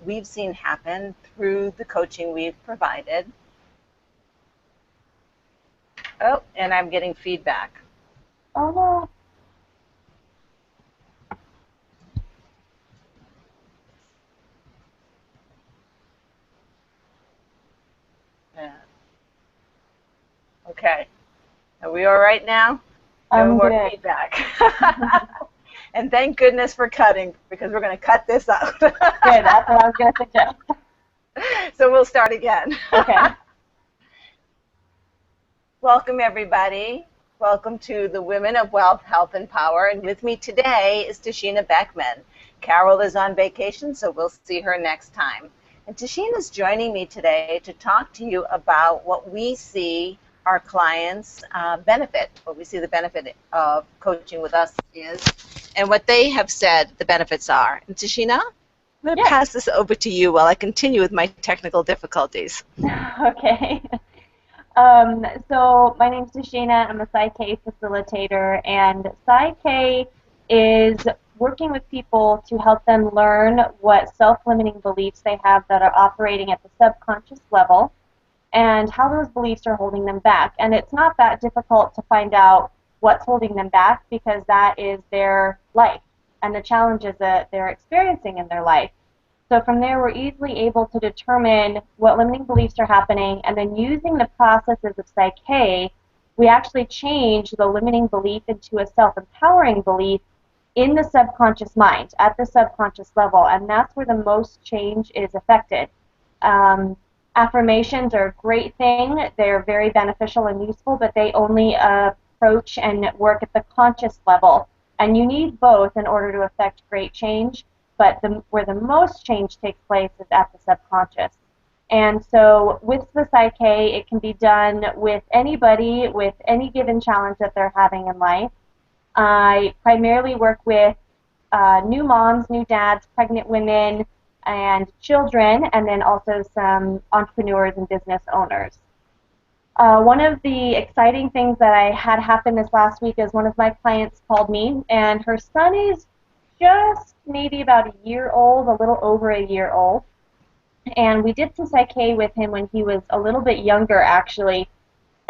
we've seen happen through the coaching we've provided. Oh, and I'm getting feedback. Oh no. Yeah. Okay. Are we all right now? No I'm more good. feedback. And thank goodness for cutting, because we're going to cut this out. Good, that's what I was going to suggest. So we'll start again. Okay. Welcome, everybody. Welcome to the Women of Wealth, Health, and Power. And with me today is Tashina Beckmann. Carol is on vacation, so we'll see her next time. And Tashina is joining me today to talk to you about what we see our clients benefit, what we see the benefit of coaching with us is, and what they have said the benefits are. And Tashina, I'm going to Yeah. pass this over to you while I continue with my technical difficulties. Okay. So my name's Tashina. I'm a PsyK facilitator, and PsyK is working with people to help them learn what self-limiting beliefs they have that are operating at the subconscious level and how those beliefs are holding them back. And it's not that difficult to find out what's holding them back because that is their life and the challenges that they're experiencing in their life. So from there, we're easily able to determine what limiting beliefs are happening, and then using the processes of Psyche, we actually change the limiting belief into a self-empowering belief in the subconscious mind, at the subconscious level, and that's where the most change is affected. Um, Affirmations are a great thing. They're very beneficial and useful, but they only approach and work at the conscious level, and you need both in order to affect great change. But where the most change takes place is at the subconscious. And so with the Psyche, it can be done with anybody, with any given challenge that they're having in life. I primarily work with new moms, new dads, pregnant women, and children, and then also some entrepreneurs and business owners. One of the exciting things that I had happen this last week is one of my clients called me, and her son is just maybe about a year old, a little over a year old. And we did some Psyche with him when he was a little bit younger, actually,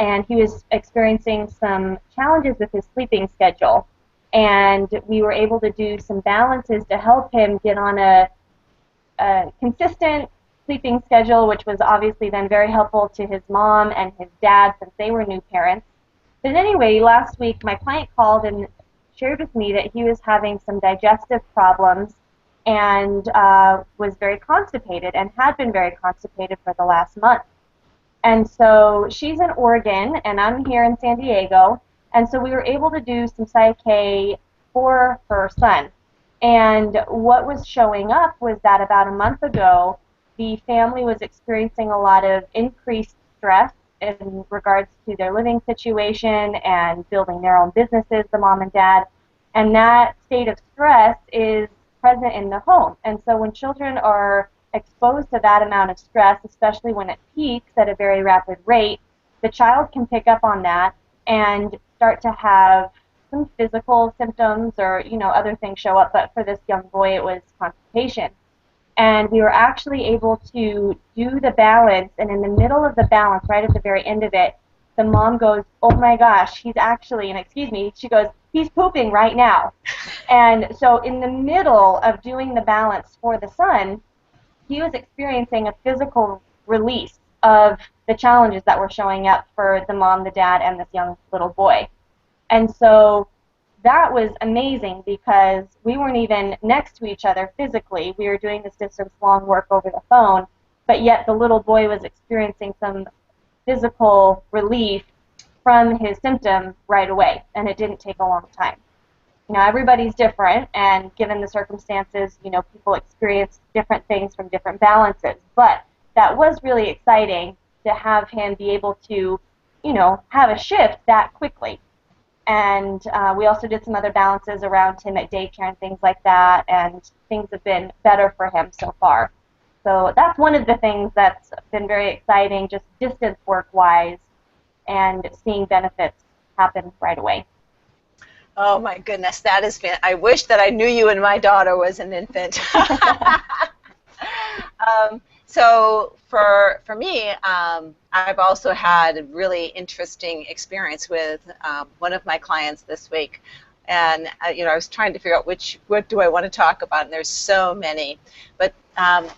and he was experiencing some challenges with his sleeping schedule. And we were able to do some balances to help him get on a consistent sleeping schedule, which was obviously then very helpful to his mom and his dad since they were new parents. But anyway, last week my client called and shared with me that he was having some digestive problems and was very constipated and had been very constipated for the last month. And so she's in Oregon and I'm here in San Diego, and so we were able to do some Psyche for her son. And what was showing up was that about a month ago, the family was experiencing a lot of increased stress in regards to their living situation and building their own businesses, the mom and dad. And that state of stress is present in the home. And so when children are exposed to that amount of stress, especially when it peaks at a very rapid rate, the child can pick up on that and start to have some physical symptoms or other things show up. But for this young boy, it was constipation. And we were actually able to do the balance, and in the middle of the balance, right at the very end of it, the mom goes, "Oh my gosh, he's actually," and excuse me, she goes, "he's pooping right now." And so in the middle of doing the balance for the son, he was experiencing a physical release of the challenges that were showing up for the mom, the dad, and this young little boy. And so that was amazing because we weren't even next to each other physically. We were doing this distance long work over the phone, but yet the little boy was experiencing some physical relief from his symptom right away, and it didn't take a long time. Everybody's different, and given the circumstances, people experience different things from different balances. But that was really exciting to have him be able to, have a shift that quickly. And we also did some other balances around him at daycare and things like that, and things have been better for him so far. So that's one of the things that's been very exciting, just distance work-wise, and seeing benefits happen right away. Oh my goodness, that is I wish that I knew you when my daughter was an infant. So for me, I've also had a really interesting experience with one of my clients this week, and I was trying to figure out what do I want to talk about, and there's so many, but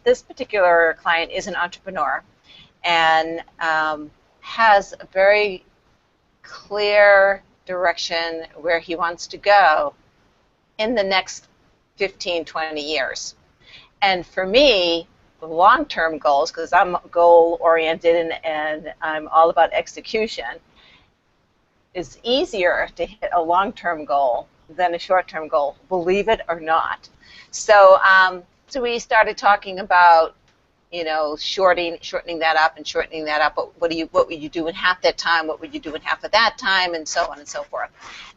this particular client is an entrepreneur and has a very clear direction where he wants to go in the next 15, 20 years. And for me, the long-term goals, because I'm goal-oriented and I'm all about execution, it's easier to hit a long-term goal than a short-term goal, believe it or not. So, so we started talking about, shortening that up and shortening that up. But what would you do in half that time? What would you do in half of that time? And so on and so forth.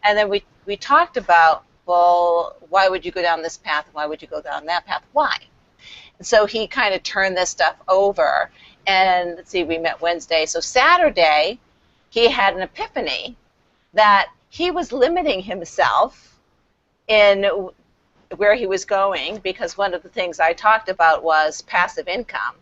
And then we talked about, well, why would you go down this path? Why would you go down that path? Why? And so he kind of turned this stuff over. And let's see, we met Wednesday. So Saturday, he had an epiphany that he was limiting himself in where he was going, because one of the things I talked about was passive income.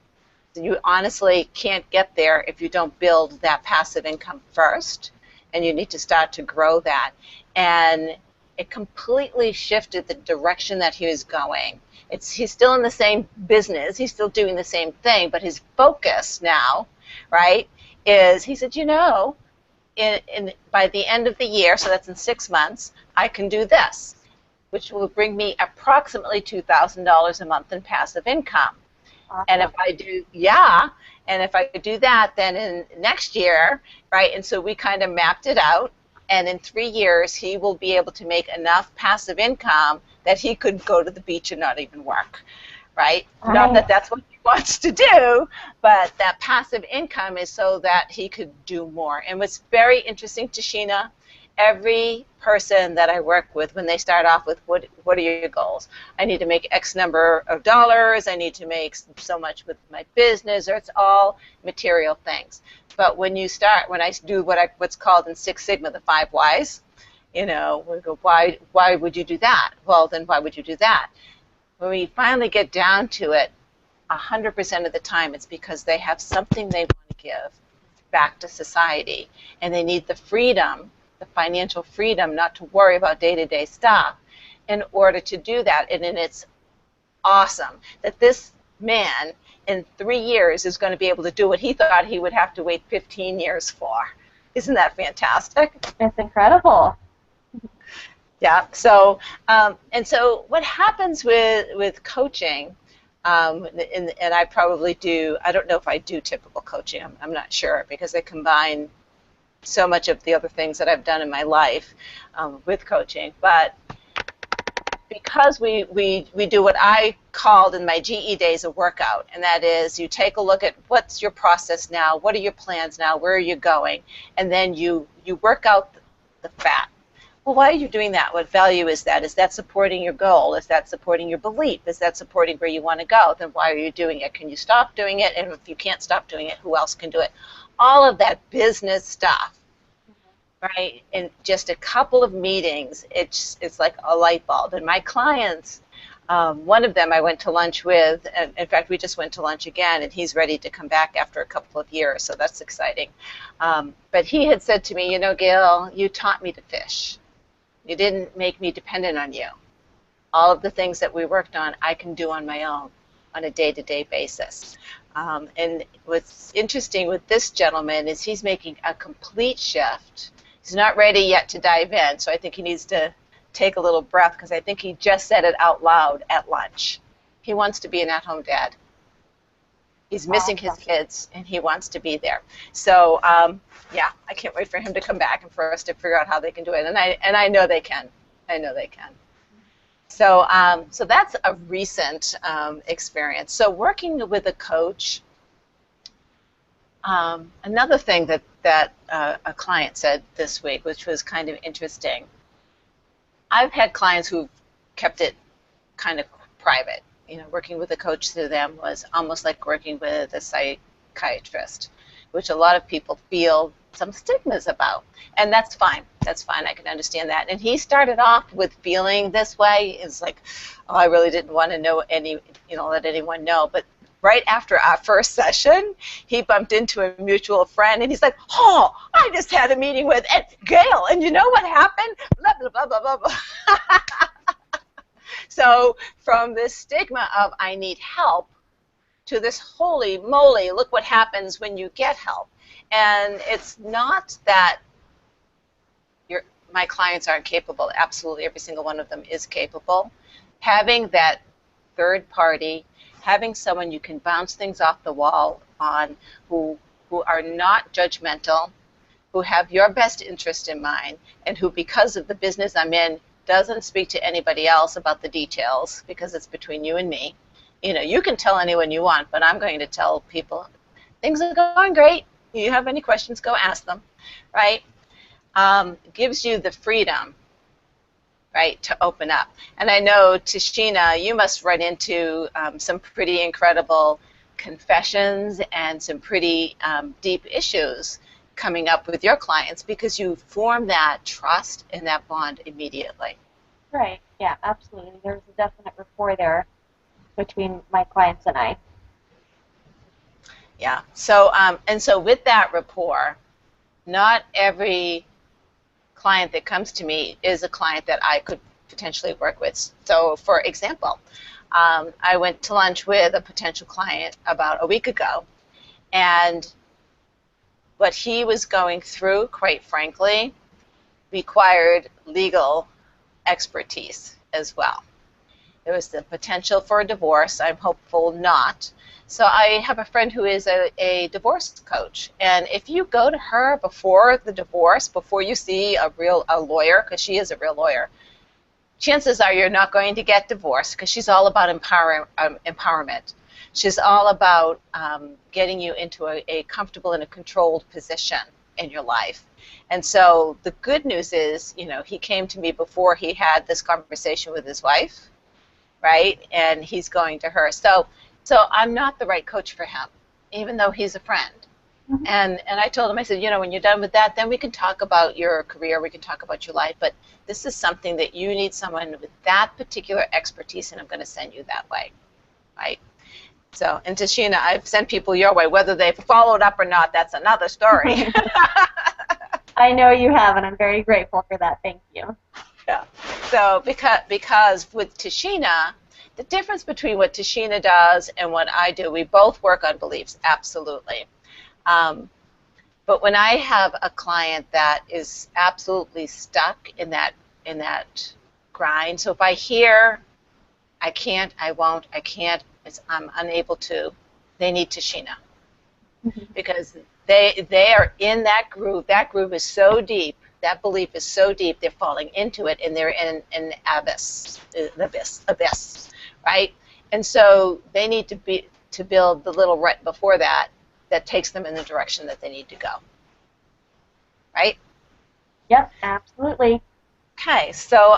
You honestly can't get there if you don't build that passive income first, and you need to start to grow that. And it completely shifted the direction that he was going. He's still in the same business, he's still doing the same thing, but his focus now, right, is he said, by the end of the year, so that's in 6 months, I can do this, which will bring me approximately $2,000 a month in passive income. Awesome. And if I do that, then in next year, right, and so we kind of mapped it out, and in 3 years, he will be able to make enough passive income that he could go to the beach and not even work, right? Not that that's what he wants to do, but that passive income is so that he could do more. And what's very interesting, Tashina, every person that I work with, when they start off with, what are your goals? I need to make X number of dollars, I need to make so much with my business, or it's all material things. But when I do what's called in Six Sigma, the 5 whys, we go, why would you do that? Well, then why would you do that? When we finally get down to it, 100% of the time it's because they have something they want to give back to society, and they need the freedom, the financial freedom, not to worry about day-to-day stuff in order to do that. And it's awesome that this man in 3 years is going to be able to do what he thought he would have to wait 15 years for. Isn't that fantastic? It's incredible. Yeah. So, and so what happens with coaching, and I probably do, I don't know if I do typical coaching, I'm not sure, because I combine so much of the other things that I've done in my life with coaching, but because we do what I called in my GE days a workout, and that is you take a look at what's your process now, what are your plans now, where are you going, and then you work out the fat. Well, why are you doing that? What value is that? Is that supporting your goal? Is that supporting your belief? Is that supporting where you want to go? Then why are you doing it? Can you stop doing it? And if you can't stop doing it, who else can do it? All of that business stuff, right? In just a couple of meetings, it's like a light bulb. And my clients, one of them I went to lunch with, and in fact, we just went to lunch again, and he's ready to come back after a couple of years, so that's exciting. But he had said to me, Gail, you taught me to fish. You didn't make me dependent on you. All of the things that we worked on, I can do on my own on a day-to-day basis. And what's interesting with this gentleman is he's making a complete shift. He's not ready yet to dive in, so I think he needs to take a little breath, because I think he just said it out loud at lunch. He wants to be an at-home dad. He's missing his kids, and he wants to be there. So, yeah, I can't wait for him to come back and for us to figure out how they can do it. And I know they can. I know they can. So, so that's a recent experience. So working with a coach, another thing that a client said this week, which was kind of interesting. I've had clients who've kept it kind of private. Working with a coach to them was almost like working with a psychiatrist, which a lot of people feel some stigmas about. And that's fine. That's fine. I can understand that. And he started off with feeling this way. It's like, oh, I really didn't want to know let anyone know. But right after our first session, he bumped into a mutual friend, and he's like, oh, I just had a meeting with Gail, and you know what happened? Blah, blah, blah, blah, blah, blah. So from this stigma of I need help to this holy moly, look what happens when you get help. And it's not that my clients aren't capable. Absolutely, every single one of them is capable. Having that third party, having someone you can bounce things off the wall on, who are not judgmental, who have your best interest in mind, and who, because of the business I'm in, doesn't speak to anybody else about the details, because it's between you and me. You know, you can tell anyone you want, but I'm going to tell people things are going great. If you have any questions, go ask them, right? Gives you the freedom, right, to open up. And I know, Tashina, you must run into some pretty incredible confessions and some pretty deep issues coming up with your clients, because you form that trust and that bond immediately. Right, yeah, absolutely. There's a definite rapport there between my clients and I. Yeah, so and so with that rapport, not every client that comes to me is a client that I could potentially work with. So for example, I went to lunch with a potential client about a week ago, and what he was going through, quite frankly, required legal expertise as well. There was the potential for a divorce. I'm hopeful not. So I have a friend who is a divorce coach, and if you go to her before the divorce, before you see a lawyer, because she is a real lawyer, chances are you're not going to get divorced, because she's all about empowerment. She's all about getting you into a comfortable and a controlled position in your life. And so the good news is, you know, he came to me before he had this conversation with his wife, right? And he's going to her. So I'm not the right coach for him, even though he's a friend. Mm-hmm. And I told him, I said, you know, when you're done with that, then we can talk about your career, we can talk about your life, but this is something that you need someone with that particular expertise, and I'm going to send you that way, right? So, and Tashina, I've sent people your way. Whether they've followed up or not, that's another story. I know you have, and I'm very grateful for that. Thank you. Yeah. So because with Tashina, the difference between what Tashina does and what I do, we both work on beliefs, absolutely. But when I have a client that is absolutely stuck in that grind, so if I hear, I can't, I won't, I can't, I'm unable to, they need Tashina. Mm-hmm. Because they are in that groove. That groove is so deep. That belief is so deep. They're falling into it, and they're in an abyss, right? And so they need to build the little right before that takes them in the direction that they need to go. Right? Yep, absolutely. Okay, so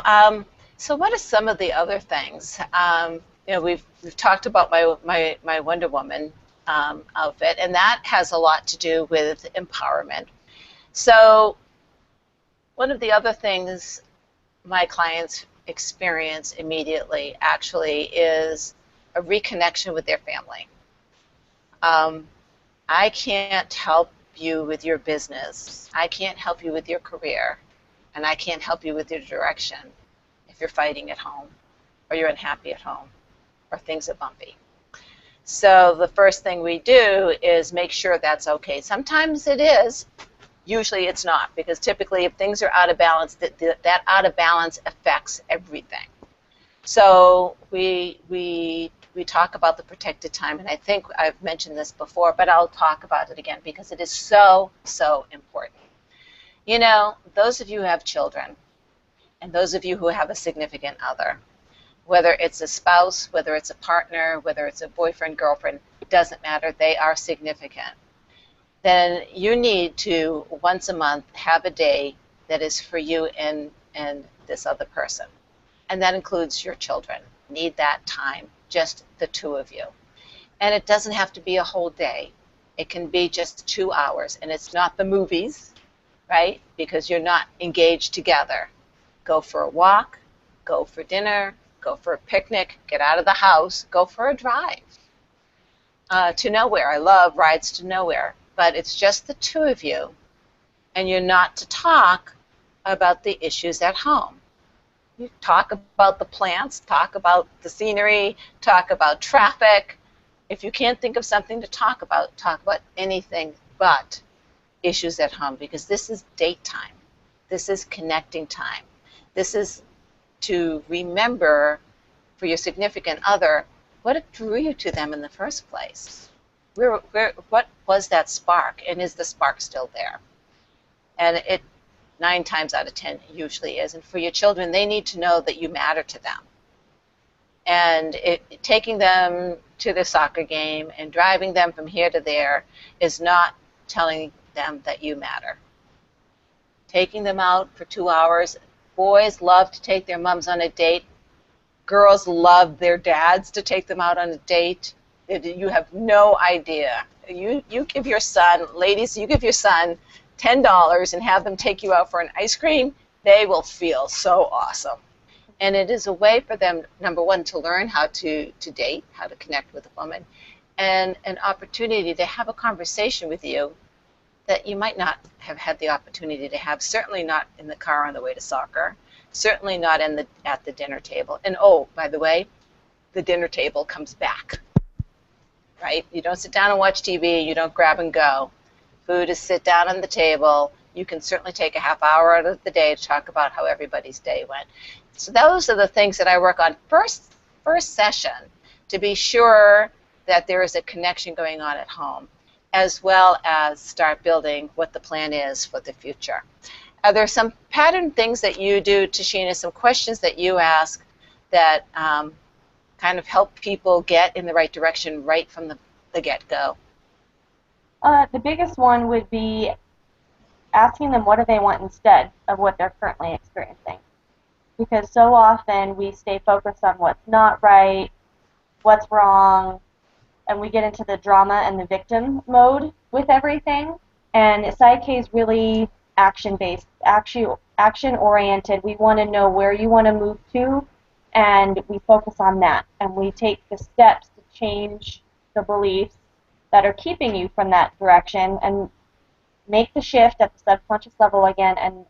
so what are some of the other things? You know, we've talked about my Wonder Woman outfit, and that has a lot to do with empowerment. So one of the other things my clients experience immediately actually is a reconnection with their family. I can't help you with your business. I can't help you with your career, and I can't help you with your direction if you're fighting at home, or you're unhappy at home, or things are bumpy. So the first thing we do is make sure that's okay. Sometimes it is. Usually it's not, because typically if things are out of balance, that out of balance affects everything. So we talk about the protected time, and I think I've mentioned this before, but I'll talk about it again because it is so, so important. You know, those of you who have children, and those of you who have a significant other, whether it's a spouse, whether it's a partner, whether it's a boyfriend, girlfriend, it doesn't matter, they are significant. Then you need to, once a month, have a day that is for you and this other person. And that includes your children. Need that time, just the two of you. And it doesn't have to be a whole day. It can be just 2 hours. And it's not the movies, right? Because you're not engaged together. Go for a walk, go for dinner, go for a picnic, get out of the house, go for a drive. to nowhere. I love rides to nowhere, but it's just the two of you, and you're not to talk about the issues at home. You talk about the plants, talk about the scenery, talk about traffic. If you can't think of something to talk about anything but issues at home, because this is date time. This is connecting time. This is to remember for your significant other what drew you to them in the first place. What was that spark, and is the spark still there? And it 9 times out of 10 usually is. And for your children, they need to know that you matter to them. And taking them to the soccer game and driving them from here to there is not telling them that you matter. Taking them out for 2 hours. Boys love to take their moms on a date. Girls love their dads to take them out on a date. You have no idea. You give your son, ladies, you give your son $10 and have them take you out for an ice cream, they will feel so awesome. And it is a way for them, number one, to learn how to date, how to connect with a woman, and an opportunity to have a conversation with you that you might not have had the opportunity to have, certainly not in the car on the way to soccer, certainly not at the dinner table. And oh, by the way, the dinner table comes back, right? You don't sit down and watch TV, you don't grab and go. Food is sit down on the table. You can certainly take a half hour out of the day to talk about how everybody's day went. So those are the things that I work on first session, to be sure that there is a connection going on at home, as well as start building what the plan is for the future. Are there some pattern things that you do, Tashina, some questions that you ask that kind of help people get in the right direction right from the get-go? The biggest one would be asking them what do they want instead of what they're currently experiencing. Because so often we stay focused on what's not right, what's wrong, and we get into the drama and the victim mode with everything. And Psyche is really action-based, action-oriented. We want to know where you want to move to, and we focus on that. And we take the steps to change the beliefs that are keeping you from that direction and make the shift at the subconscious level again and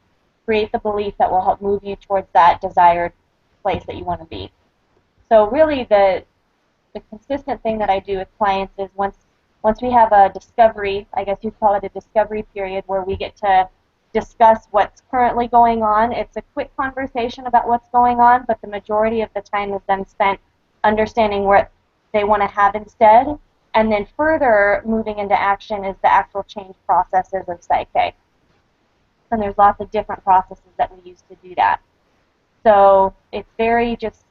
create the belief that will help move you towards that desired place that you want to be. So really the consistent thing that I do with clients is once we have a discovery, I guess you'd call it a discovery period, where we get to discuss what's currently going on. It's a quick conversation about what's going on, but the majority of the time is then spent understanding what they want to have instead. And then further moving into action is the actual change processes of Psyche. And there's lots of different processes that we use to do that. So it's very just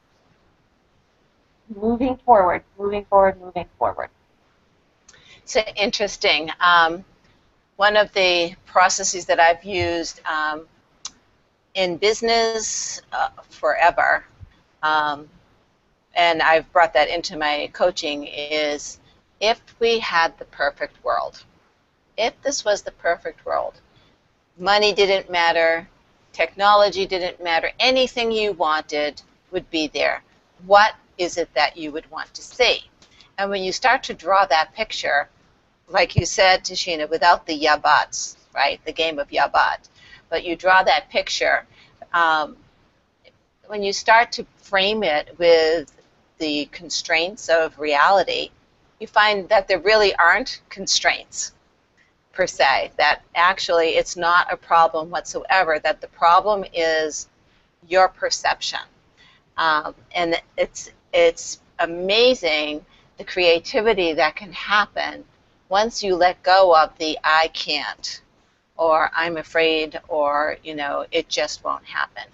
moving forward. So interesting. One of the processes that I've used in business forever, and I've brought that into my coaching, is if we had the perfect world, if this was the perfect world, money didn't matter, technology didn't matter, anything you wanted would be there. What is it that you would want to see? And when you start to draw that picture, like you said, Tashina, without the yabbats, right, the game of yabbat, but you draw that picture, when you start to frame it with the constraints of reality, you find that there really aren't constraints per se, that actually it's not a problem whatsoever, that the problem is your perception. And it's amazing the creativity that can happen once you let go of the I can't, or I'm afraid, or it just won't happen,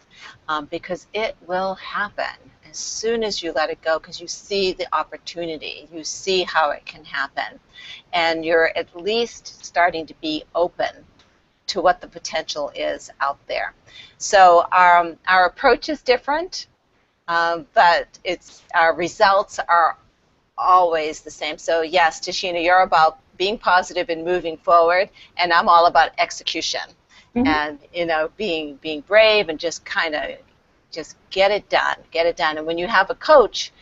because it will happen as soon as you let it go, because you see the opportunity, you see how it can happen, and you're at least starting to be open to what the potential is out there. So our approach is different, but our results are always the same. So yes, Tashina, you're about being positive and moving forward, and I'm all about execution. And being brave and just kind of just get it done. And when you have a coach,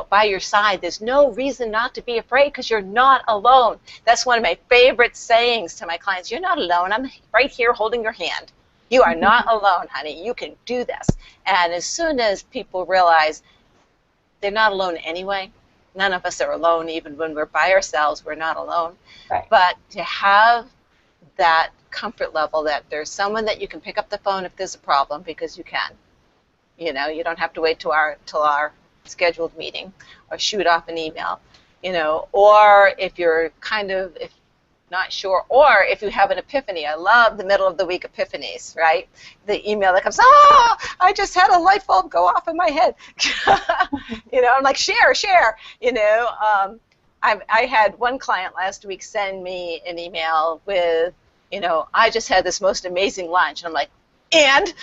by your side. There's no reason not to be afraid because you're not alone. That's one of my favorite sayings to my clients. You're not alone. I'm right here holding your hand. You are not alone, honey. You can do this. And as soon as people realize they're not alone anyway, none of us are alone. Even when we're by ourselves, we're not alone. Right. But to have that comfort level that there's someone that you can pick up the phone if there's a problem, because you can. You don't have to wait till our scheduled meeting or shoot off an email. Or if you're if not sure, or if you have an epiphany. I love the middle of the week epiphanies, right? The email that comes, I just had a light bulb go off in my head. I'm like, share. I had one client last week send me an email with, I just had this most amazing lunch. And I'm like, and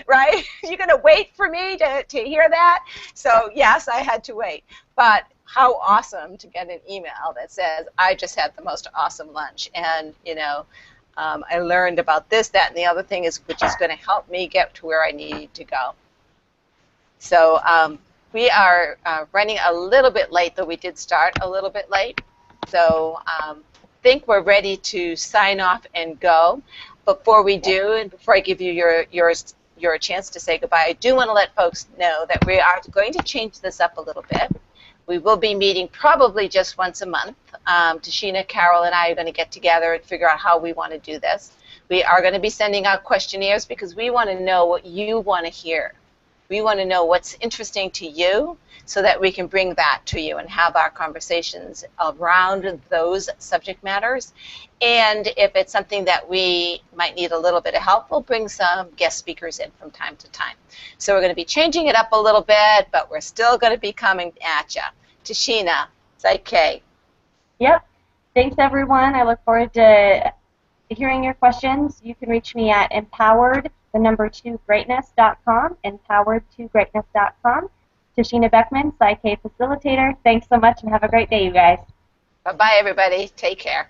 right? You're going to wait for me to hear that? So, yes, I had to wait. But how awesome to get an email that says, I just had the most awesome lunch. And, I learned about this, that, and the other thing, which is going to help me get to where I need to go. So we are running a little bit late, though we did start a little bit late. So I think we're ready to sign off and go. Before we do, and before I give you your chance to say goodbye, I do want to let folks know that we are going to change this up a little bit. We will be meeting probably just once a month. Tashina, Carol, and I are going to get together and figure out how we want to do this. We are going to be sending out questionnaires because we want to know what you want to hear. We want to know what's interesting to you so that we can bring that to you and have our conversations around those subject matters. And if it's something that we might need a little bit of help, we'll bring some guest speakers in from time to time. So we're going to be changing it up a little bit, but we're still going to be coming at you. Tashina, Psyche. Yep. Thanks, everyone. I look forward to hearing your questions. You can reach me at empowered2greatness.com, empowered2greatness.com. Tashina Beckmann, Psyche Facilitator. Thanks so much and have a great day, you guys. Bye-bye, everybody. Take care.